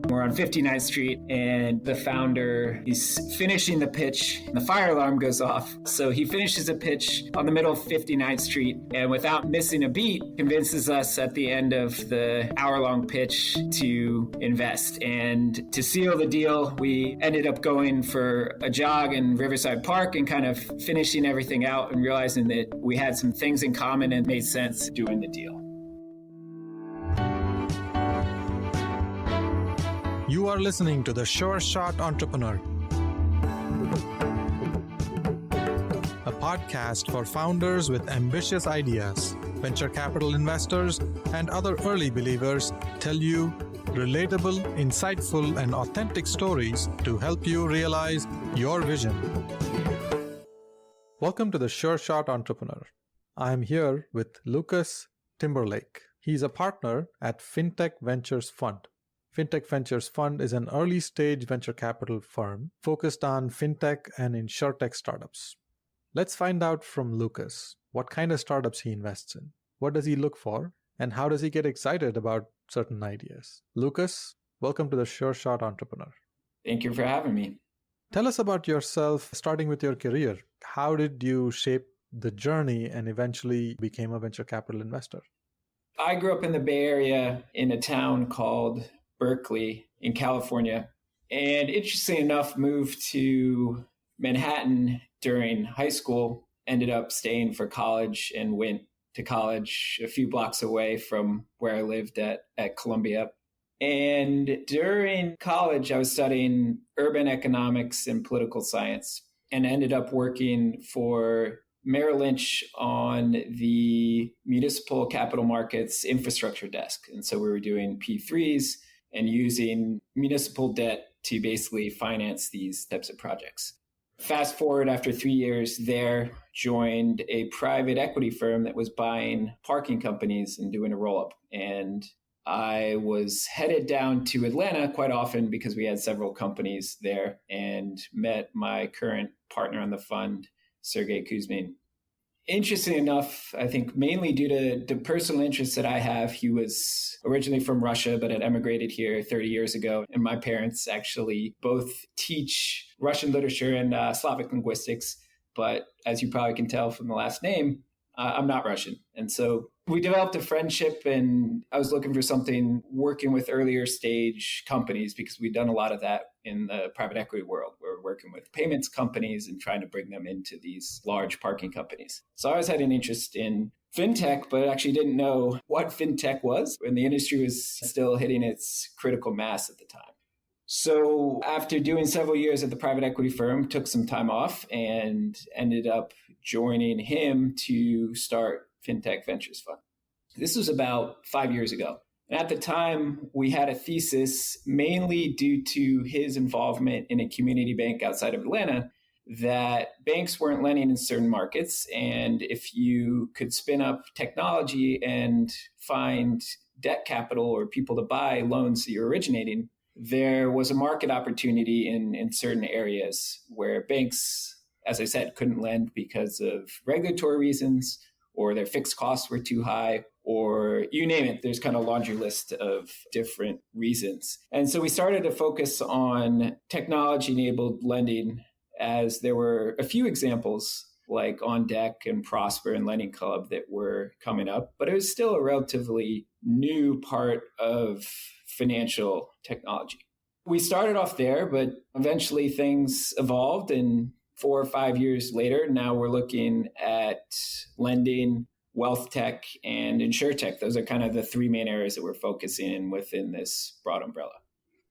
We're on 59th Street, and the founder is finishing the pitch. The fire alarm goes off. So he finishes a pitch on the middle of 59th Street, and without missing a beat, convinces us at the end of the hour-long pitch to invest. And to seal the deal, we ended up going for a jog in Riverside Park and kind of finishing everything out and realizing that we had some things in common and made sense doing the deal. You are listening to The Sure Shot Entrepreneur, a podcast for founders with ambitious ideas. Venture capital investors and other early believers tell you relatable, insightful, and authentic stories to help you realize your vision. Welcome to The Sure Shot Entrepreneur. I am here with Lucas Timberlake. He's a partner at Fintech Ventures Fund. Fintech Ventures Fund is an early-stage venture capital firm focused on fintech and insurtech startups. Let's find out from Lucas what kind of startups he invests in, what does he look for, and how does he get excited about certain ideas. Lucas, welcome to the Sure Shot Entrepreneur. Thank you for having me. Tell us about yourself, starting with your career. How did you shape the journey and eventually became a venture capital investor? I grew up in the Bay Area in a town called Berkeley in California, and interestingly enough, moved to Manhattan during high school, ended up staying for college and went to college a few blocks away from where I lived at Columbia. And during college, I was studying urban economics and political science and ended up working for Merrill Lynch on the municipal capital markets infrastructure desk. And so we were doing P3s and using municipal debt to basically finance these types of projects. Fast forward after 3 years there, joined a private equity firm that was buying parking companies and doing a roll-up. And I was headed down to Atlanta quite often because we had several companies there and met my current partner on the fund, Sergey Kuzmin. Interesting enough, I think mainly due to the personal interests that I have, he was originally from Russia, but had emigrated here 30 years ago. And my parents actually both teach Russian literature and Slavic linguistics. But as you probably can tell from the last name, I'm not Russian. And so we developed a friendship, and I was looking for something working with earlier stage companies because we'd done a lot of that in the private equity world. We're working with payments companies and trying to bring them into these large parking companies. So I always had an interest in fintech, but actually didn't know what fintech was, and the industry was still hitting its critical mass at the time. So after doing several years at the private equity firm, took some time off and ended up joining him to start Fintech Ventures Fund. This was about 5 years ago. And at the time, we had a thesis mainly due to his involvement in a community bank outside of Atlanta that banks weren't lending in certain markets. And if you could spin up technology and find debt capital or people to buy loans that you're originating, there was a market opportunity in certain areas where banks, as I said, couldn't lend because of regulatory reasons, or their fixed costs were too high, or you name it. There's kind of a laundry list of different reasons. And so we started to focus on technology-enabled lending, as there were a few examples like On Deck and Prosper and Lending Club that were coming up, but it was still a relatively new part of financial technology. We started off there, but eventually things evolved, and 4 or 5 years later, now we're looking at lending, wealth tech, and insurtech. Those are kind of the three main areas that we're focusing in within this broad umbrella.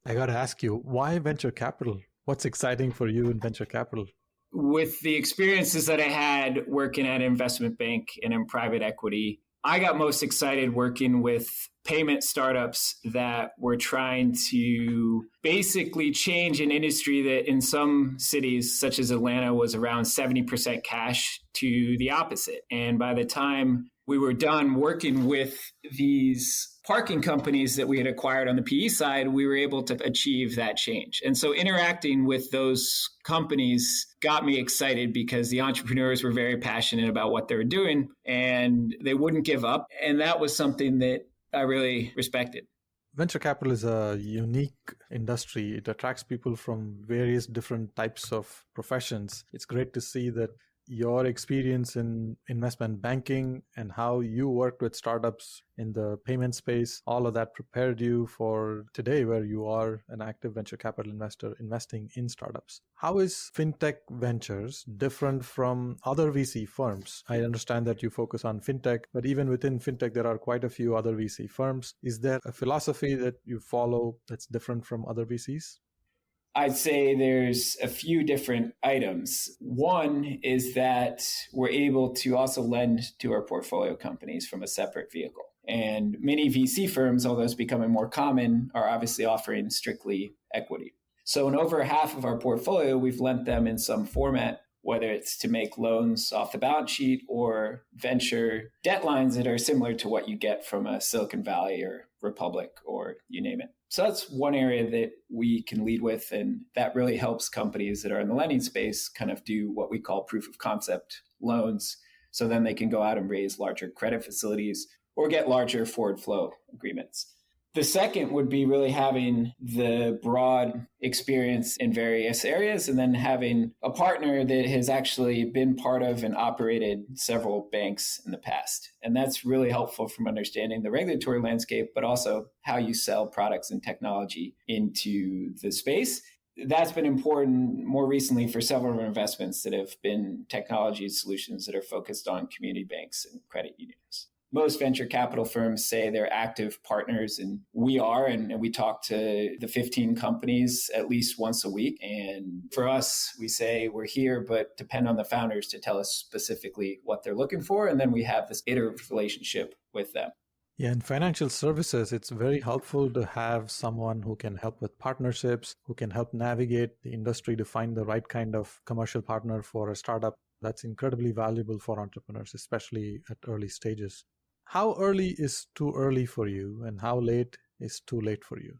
I got to ask you, why venture capital? What's exciting for you in venture capital? With the experiences that I had working at an investment bank and in private equity, I got most excited working with payment startups that were trying to basically change an industry that in some cities, such as Atlanta, was around 70% cash to the opposite. And by the time we were done working with these parking companies that we had acquired on the PE side, we were able to achieve that change. And so interacting with those companies got me excited because the entrepreneurs were very passionate about what they were doing and they wouldn't give up. And that was something that I really respected. Venture capital is a unique industry. It attracts people from various different types of professions. It's great to see that your experience in investment banking and how you worked with startups in the payment space, all of that prepared you for today where you are an active venture capital investor investing in startups. How is Fintech Ventures different from other VC firms? I understand that you focus on fintech, but even within fintech, there are quite a few other VC firms. Is there a philosophy that you follow that's different from other VCs? I'd say there's a few different items. One is that we're able to also lend to our portfolio companies from a separate vehicle. And many VC firms, although it's becoming more common, are obviously offering strictly equity. So in over half of our portfolio, we've lent them in some format, whether it's to make loans off the balance sheet or venture debt lines that are similar to what you get from a Silicon Valley or Republic or you name it. So that's one area that we can lead with, and that really helps companies that are in the lending space kind of do what we call proof of concept loans. So then they can go out and raise larger credit facilities or get larger forward flow agreements. The second would be really having the broad experience in various areas and then having a partner that has actually been part of and operated several banks in the past. And that's really helpful from understanding the regulatory landscape, but also how you sell products and technology into the space. That's been important more recently for several investments that have been technology solutions that are focused on community banks and credit unions. Most venture capital firms say they're active partners, and we are, and we talk to the 15 companies at least once a week. And for us, we say we're here, but depend on the founders to tell us specifically what they're looking for. And then we have this iterative relationship with them. Yeah, in financial services, it's very helpful to have someone who can help with partnerships, who can help navigate the industry to find the right kind of commercial partner for a startup. That's incredibly valuable for entrepreneurs, especially at early stages. How early is too early for you, and how late is too late for you?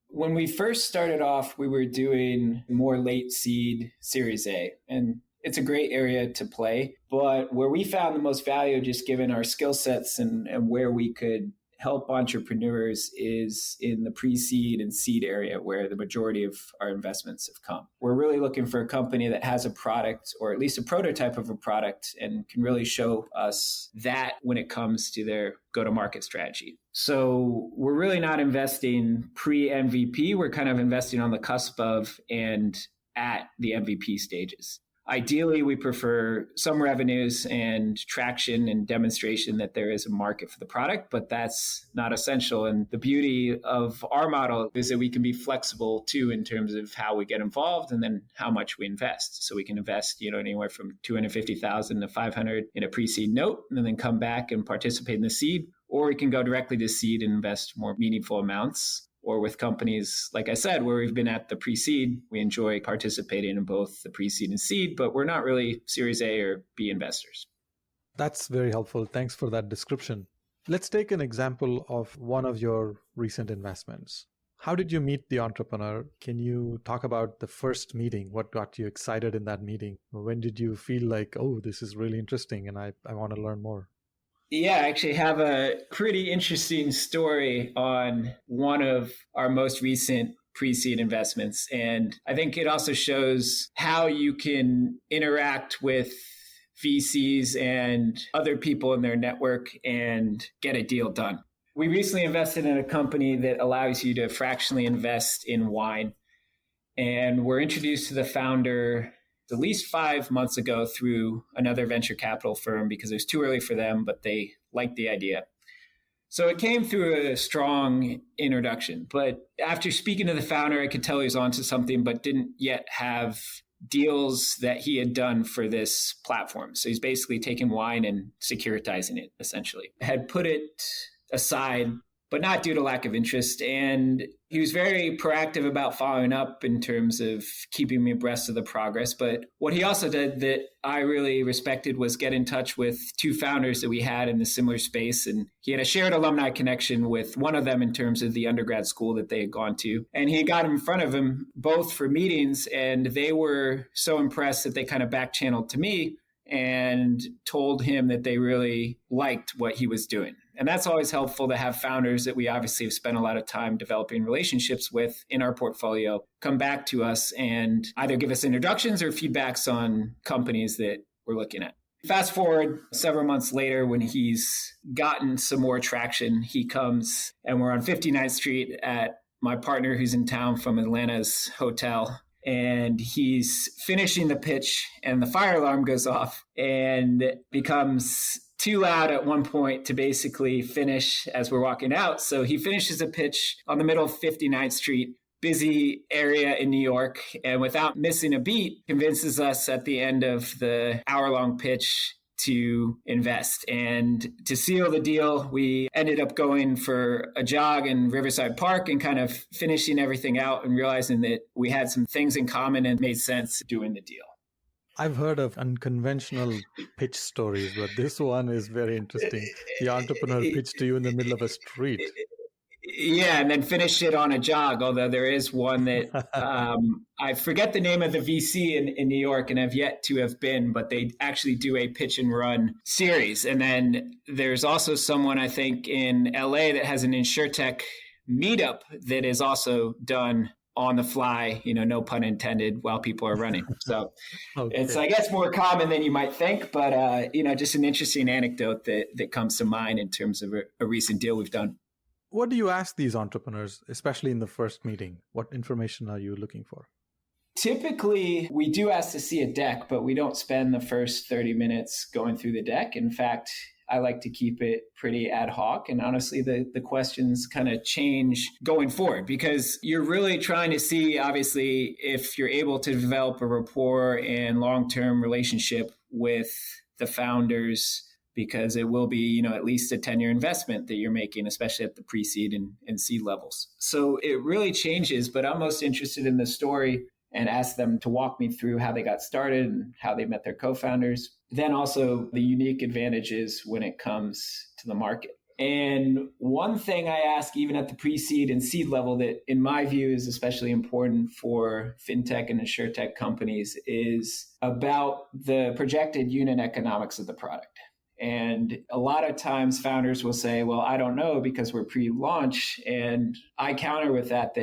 When we first started off, we were doing more late seed Series A, and it's a great area to play. But where we found the most value, just given our skill sets and where we could help entrepreneurs, is in the pre-seed and seed area where the majority of our investments have come. We're really looking for a company that has a product or at least a prototype of a product and can really show us that when it comes to their go-to-market strategy. So we're really not investing pre-MVP. We're kind of investing on the cusp of and at the MVP stages. Ideally, we prefer some revenues and traction and demonstration that there is a market for the product, but that's not essential. And the beauty of our model is that we can be flexible too in terms of how we get involved and then how much we invest. So we can invest, anywhere from $250,000 to $500 in a pre-seed note, and then come back and participate in the seed, or we can go directly to seed and invest more meaningful amounts. Or with companies, like I said, where we've been at the pre-seed, we enjoy participating in both the pre-seed and seed, but we're not really Series A or B investors. That's very helpful. Thanks for that description. Let's take an example of one of your recent investments. How did you meet the entrepreneur? Can you talk about the first meeting? What got you excited in that meeting? When did you feel like, oh, this is really interesting and I want to learn more? Yeah, I actually have a pretty interesting story on one of our most recent pre-seed investments. And I think it also shows how you can interact with VCs and other people in their network and get a deal done. We recently invested in a company that allows you to fractionally invest in wine. And we're introduced to the founder at least 5 months ago through another venture capital firm because it was too early for them, but they liked the idea. So it came through a strong introduction. But after speaking to the founder, I could tell he was onto something, but didn't yet have deals that he had done for this platform. So he's basically taking wine and securitizing it, essentially. Had put it aside, but not due to lack of interest. And he was very proactive about following up in terms of keeping me abreast of the progress. But what he also did that I really respected was get in touch with two founders that we had in the similar space. And he had a shared alumni connection with one of them in terms of the undergrad school that they had gone to. And he got him in front of him both for meetings. And they were so impressed that they kind of back channeled to me and told him that they really liked what he was doing. And that's always helpful to have founders that we obviously have spent a lot of time developing relationships with in our portfolio come back to us and either give us introductions or feedbacks on companies that we're looking at. Fast forward several months later, when he's gotten some more traction, he comes and we're on 59th Street at my partner who's in town from Atlanta's hotel. And he's finishing the pitch and the fire alarm goes off and becomes too loud at one point to basically finish as we're walking out. So he finishes a pitch on the middle of 59th Street, busy area in New York, and without missing a beat, convinces us at the end of the hour-long pitch to invest. And to seal the deal, we ended up going for a jog in Riverside Park and kind of finishing everything out and realizing that we had some things in common and made sense doing the deal. I've heard of unconventional pitch stories, but this one is very interesting. The entrepreneur pitched to you in the middle of a street. Yeah, and then finish it on a jog, although there is one that I forget the name of the VC in New York and have yet to have been, but they actually do a pitch and run series. And then there's also someone, I think, in LA that has an insurtech meetup that is also done on the fly, no pun intended, while people are running. So It's, I guess, more common than you might think, but, just an interesting anecdote that comes to mind in terms of a recent deal we've done. What do you ask these entrepreneurs, especially in the first meeting? What information are you looking for? Typically, we do ask to see a deck, but we don't spend the first 30 minutes going through the deck. In fact, I like to keep it pretty ad hoc. And honestly, the questions kind of change going forward because you're really trying to see, obviously, if you're able to develop a rapport and long-term relationship with the founders, because it will be, at least a 10-year investment that you're making, especially at the pre-seed and seed levels. So it really changes, but I'm most interested in the story and ask them to walk me through how they got started and how they met their co-founders. Then also the unique advantages when it comes to the market. And one thing I ask even at the pre-seed and seed level that in my view is especially important for fintech and insurtech companies is about the projected unit economics of the product. And a lot of times founders will say, well, I don't know because we're pre-launch. And I counter with that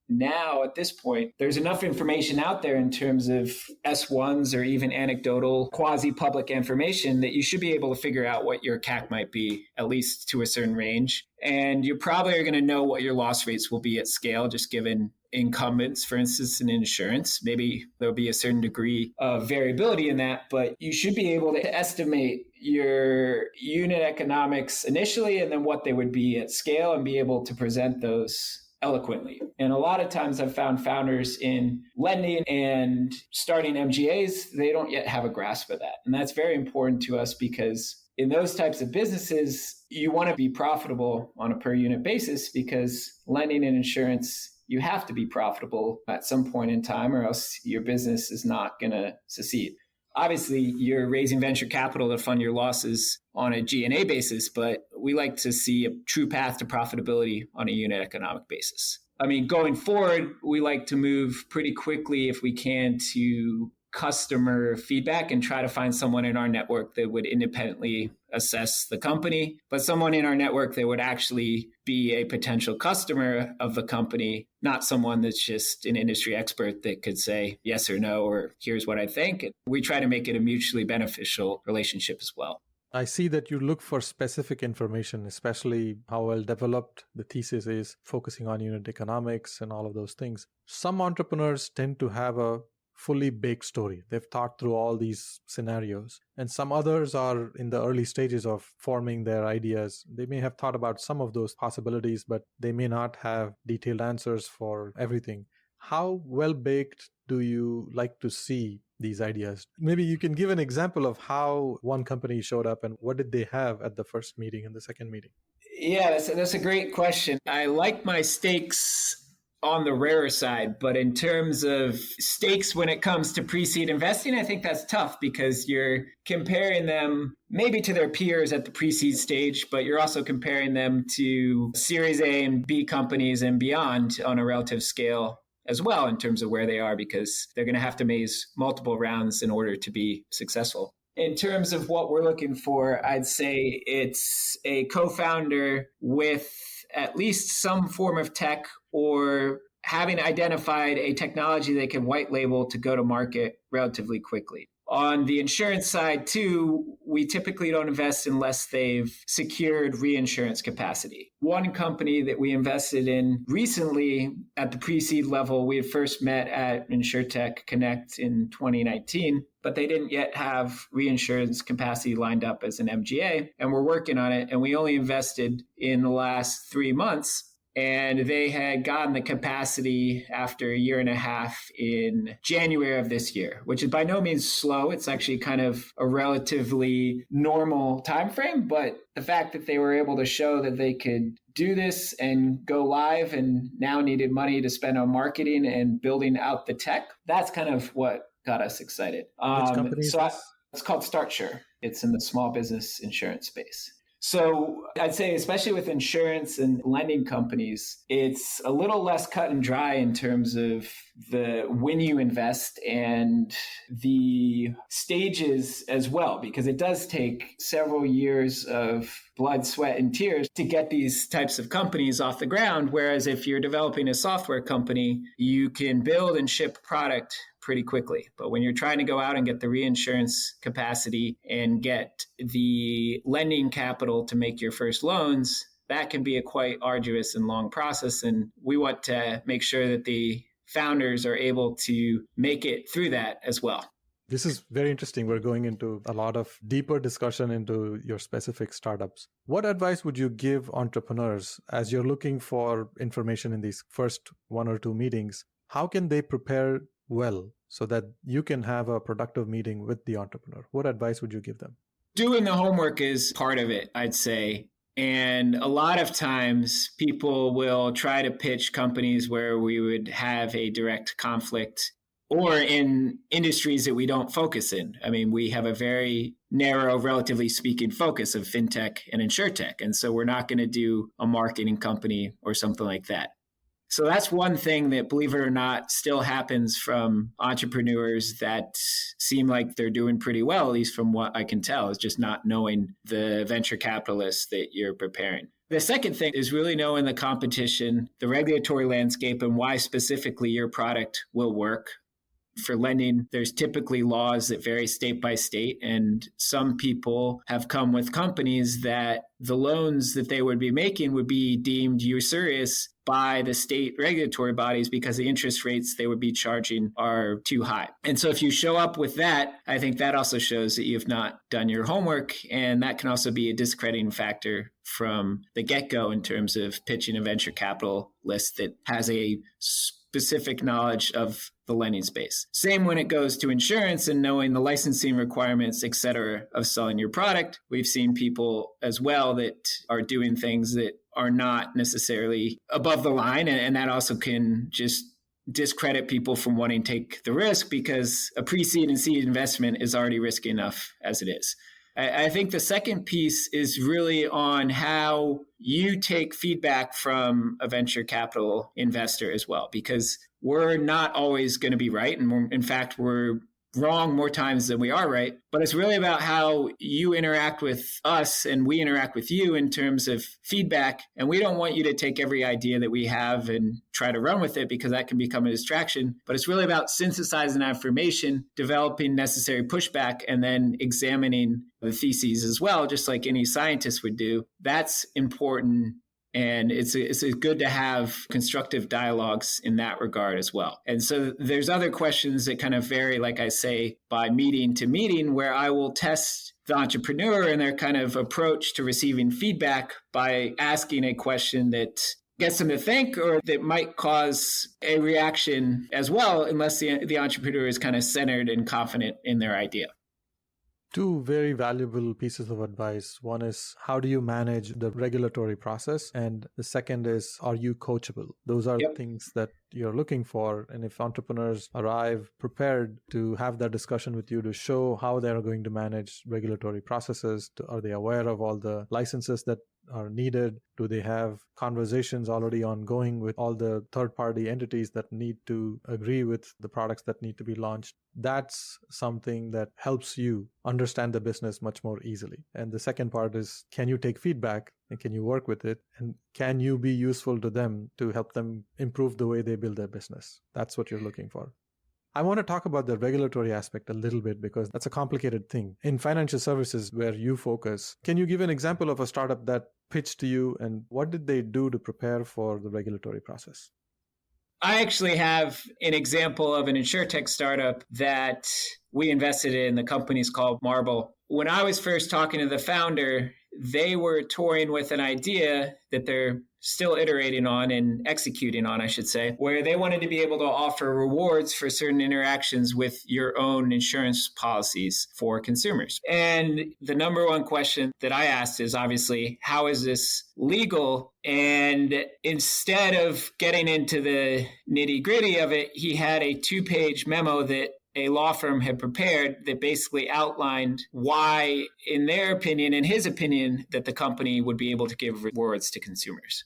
now at this point, there's enough information out there in terms of S1s or even anecdotal quasi-public information that you should be able to figure out what your CAC might be, at least to a certain range. And you probably are going to know what your loss rates will be at scale, just given incumbents, for instance, in insurance. Maybe there'll be a certain degree of variability in that, but you should be able to estimate your unit economics initially and then what they would be at scale and be able to present those eloquently. And a lot of times I've found founders in lending and starting MGAs, they don't yet have a grasp of that. And that's very important to us because in those types of businesses, you want to be profitable on a per unit basis because lending and insurance, you have to be profitable at some point in time or else your business is not going to succeed. Obviously, you're raising venture capital to fund your losses on a G&A basis, but we like to see a true path to profitability on a unit economic basis. I mean, going forward, we like to move pretty quickly if we can to customer feedback and try to find someone in our network that would independently assess the company, but someone in our network that would actually be a potential customer of the company, not someone that's just an industry expert that could say yes or no, or here's what I think. We try to make it a mutually beneficial relationship as well. I see that you look for specific information, especially how well developed the thesis is, focusing on unit economics and all of those things. Some entrepreneurs tend to have a fully baked story. They've thought through all these scenarios. And some others are in the early stages of forming their ideas. They may have thought about some of those possibilities, but they may not have detailed answers for everything. How well baked do you like to see these ideas? Maybe you can give an example of how one company showed up and what did they have at the first meeting and the second meeting? Yeah, that's a great question. I like my stakes on the rarer side, but in terms of stakes when it comes to pre-seed investing, I think that's tough because you're comparing them maybe to their peers at the pre-seed stage, but you're also comparing them to Series A and B companies and beyond on a relative scale as well in terms of where they are, because they're going to have to raise multiple rounds in order to be successful. In terms of what we're looking for, I'd say it's a co-founder with at least some form of tech or having identified a technology they can white label to go to market relatively quickly. On the insurance side, too, we typically don't invest unless they've secured reinsurance capacity. One company that we invested in recently at the pre-seed level, we had first met at insurtech Connect in 2019, but they didn't yet have reinsurance capacity lined up as an MGA, and we're working on it. And we only invested in the last 3 months. And they had gotten the capacity after a year and a half in January of this year, which is by no means slow. It's actually kind of a relatively normal time frame. But the fact that they were able to show that they could do this and go live and now needed money to spend on marketing and building out the tech, that's kind of what got us excited. Which company is this? It's called StartSure. It's in the small business insurance space. So I'd say, especially with insurance and lending companies, it's a little less cut and dry in terms of the when you invest and the stages as well, because it does take several years of blood, sweat, and tears to get these types of companies off the ground. Whereas if you're developing a software company, you can build and ship product pretty quickly. But when you're trying to go out and get the reinsurance capacity and get the lending capital to make your first loans, that can be a quite arduous and long process. And we want to make sure that the founders are able to make it through that as well. This is very interesting. We're going into a lot of deeper discussion into your specific startups. What advice would you give entrepreneurs as you're looking for information in these first 1 or 2 meetings? How can they prepare well so that you can have a productive meeting with the entrepreneur? What advice would you give them? Doing the homework is part of it, I'd say. And a lot of times people will try to pitch companies where we would have a direct conflict, or in industries that we don't focus in. I mean, we have a very narrow, relatively speaking, focus of fintech and insurtech. And so we're not going to do a marketing company or something like that. So that's one thing that, believe it or not, still happens from entrepreneurs that seem like they're doing pretty well, at least from what I can tell, is just not knowing the venture capitalists that you're preparing. The second thing is really knowing the competition, the regulatory landscape, and why specifically your product will work. For lending, there's typically laws that vary state by state, and some people have come with companies that the loans that they would be making would be deemed usurious by the state regulatory bodies because the interest rates they would be charging are too high. And so if you show up with that, I think that also shows that you've not done your homework, and that can also be a discrediting factor from the get-go in terms of pitching a venture capitalist that has a specific knowledge of the lending space. Same when it goes to insurance and knowing the licensing requirements, et cetera, of selling your product. We've seen people as well that are doing things that are not necessarily above the line. And that also can just discredit people from wanting to take the risk, because a pre-seed and seed investment is already risky enough as it is. I think the second piece is really on how you take feedback from a venture capital investor as well, because we're not always going to be right. And in fact, we're wrong more times than we are right. But it's really about how you interact with us and we interact with you in terms of feedback. And we don't want you to take every idea that we have and try to run with it, because that can become a distraction. But it's really about synthesizing that information, developing necessary pushback, and then examining the theses as well, just like any scientist would do. That's important. And it's good to have constructive dialogues in that regard as well. And so there's other questions that kind of vary, like I say, by meeting to meeting, where I will test the entrepreneur and their kind of approach to receiving feedback by asking a question that gets them to think, or that might cause a reaction as well, unless the entrepreneur is kind of centered and confident in their idea. 2 very valuable pieces of advice. One is, how do you manage the regulatory process? And the second is, are you coachable? Those are things that you're looking for. And if entrepreneurs arrive prepared to have that discussion with you to show how they're going to manage regulatory processes, are they aware of all the licenses that are needed? Do they have conversations already ongoing with all the third-party entities that need to agree with the products that need to be launched? That's something that helps you understand the business much more easily. And the second part is, can you take feedback and can you work with it? And can you be useful to them to help them improve the way they build their business? That's what you're looking for. I want to talk about the regulatory aspect a little bit because that's a complicated thing. In financial services where you focus, can you give an example of a startup that pitched to you and what did they do to prepare for the regulatory process? I actually have an example of an insurtech startup that we invested in. The company's called Marble. When I was first talking to the founder, they were toying with an idea that they're still iterating on and executing on, I should say, where they wanted to be able to offer rewards for certain interactions with your own insurance policies for consumers. And the number one question that I asked is obviously, how is this legal? And instead of getting into the nitty-gritty of it, he had a 2-page memo that a law firm had prepared that basically outlined why, in their opinion, in his opinion, that the company would be able to give rewards to consumers.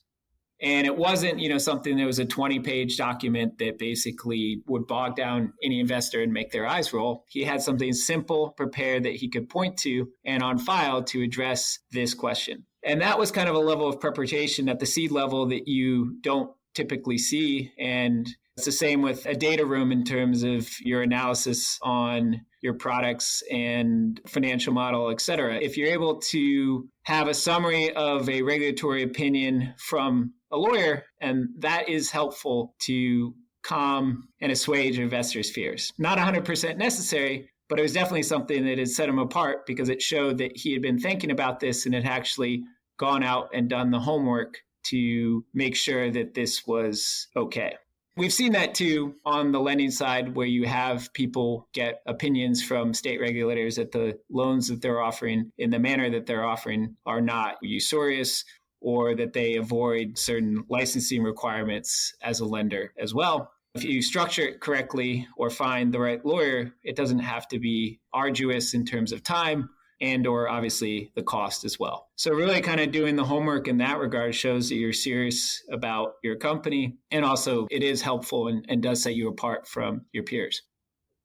And it wasn't, something that was a 20-page document that basically would bog down any investor and make their eyes roll. He had something simple prepared that he could point to and on file to address this question. And that was kind of a level of preparation at the seed level that you don't typically see. And it's the same with a data room in terms of your analysis on your products and financial model, et cetera. If you're able to have a summary of a regulatory opinion from a lawyer, and that is helpful to calm and assuage investors' fears. Not 100% necessary, but it was definitely something that had set him apart because it showed that he had been thinking about this and had actually gone out and done the homework to make sure that this was okay. We've seen that too on the lending side where you have people get opinions from state regulators that the loans that they're offering in the manner that they're offering are not usurious or that they avoid certain licensing requirements as a lender as well. If you structure it correctly or find the right lawyer, it doesn't have to be arduous in terms of time and or obviously the cost as well. So really kind of doing the homework in that regard shows that you're serious about your company. And also it is helpful and does set you apart from your peers.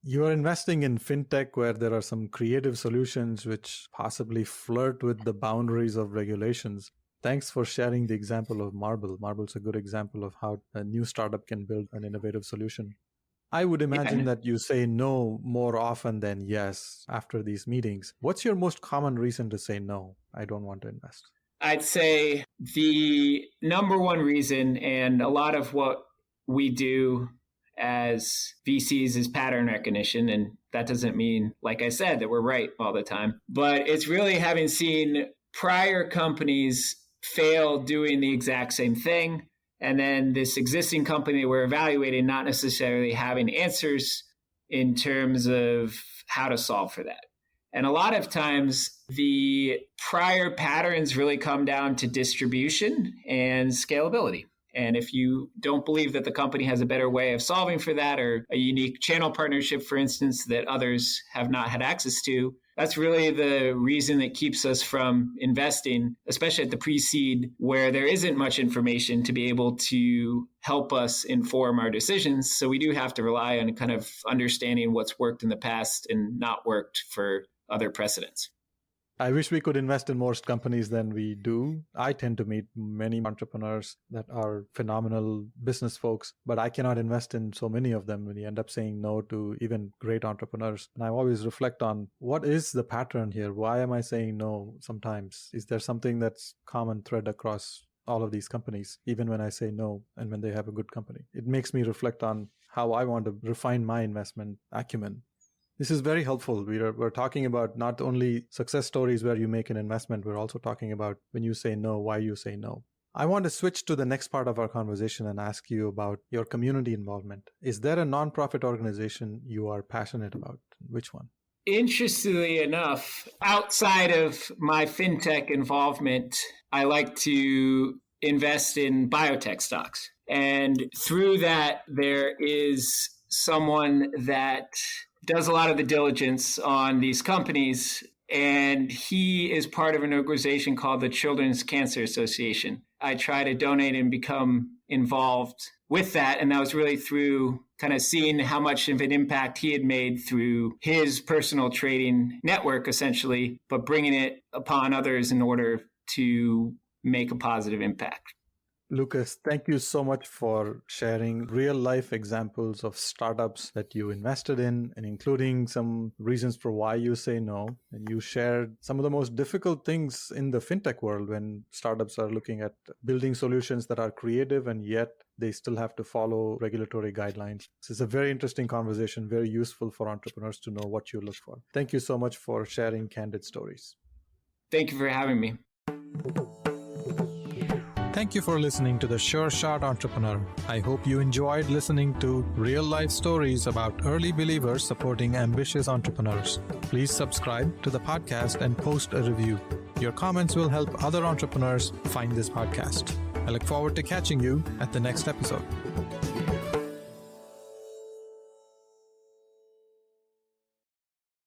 You are investing in fintech where there are some creative solutions which possibly flirt with the boundaries of regulations. Thanks for sharing the example of Marble. Marble's a good example of how a new startup can build an innovative solution. I would imagine that you say no more often than yes after these meetings. What's your most common reason to say no? I don't want to invest. I'd say the number one reason, and a lot of what we do as VCs is pattern recognition. And that doesn't mean, like I said, that we're right all the time. But it's really having seen prior companies fail doing the exact same thing. And then this existing company we're evaluating not necessarily having answers in terms of how to solve for that. And a lot of times the prior patterns really come down to distribution and scalability. And if you don't believe that the company has a better way of solving for that or a unique channel partnership, for instance, that others have not had access to, that's really the reason that keeps us from investing, especially at the pre-seed where there isn't much information to be able to help us inform our decisions. So we do have to rely on kind of understanding what's worked in the past and not worked for other precedents. I wish we could invest in more companies than we do. I tend to meet many entrepreneurs that are phenomenal business folks, but I cannot invest in so many of them when you end up saying no to even great entrepreneurs. And I always reflect on what is the pattern here? Why am I saying no sometimes? Is there something that's common thread across all of these companies, even when I say no and when they have a good company? It makes me reflect on how I want to refine my investment acumen. This is very helpful. We're talking about not only success stories where you make an investment, we're also talking about when you say no, why you say no. I want to switch to the next part of our conversation and ask you about your community involvement. Is there a nonprofit organization you are passionate about? Which one? Interestingly enough, outside of my fintech involvement, I like to invest in biotech stocks. And through that, there is someone that does a lot of the diligence on these companies. and he is part of an organization called the Children's Cancer Association. I try to donate and become involved with that, and that was really through kind of seeing how much of an impact he had made through his personal trading network, essentially, but bringing it upon others in order to make a positive impact. Lucas, thank you so much for sharing real-life examples of startups that you invested in, and including some reasons for why you say no. And you shared some of the most difficult things in the fintech world when startups are looking at building solutions that are creative and yet they still have to follow regulatory guidelines. This is a very interesting conversation, very useful for entrepreneurs to know what you look for. Thank you so much for sharing candid stories. Thank you for having me. Thank you for listening to The Sure Shot Entrepreneur. I hope you enjoyed listening to real-life stories about early believers supporting ambitious entrepreneurs. Please subscribe to the podcast and post a review. Your comments will help other entrepreneurs find this podcast. I look forward to catching you at the next episode.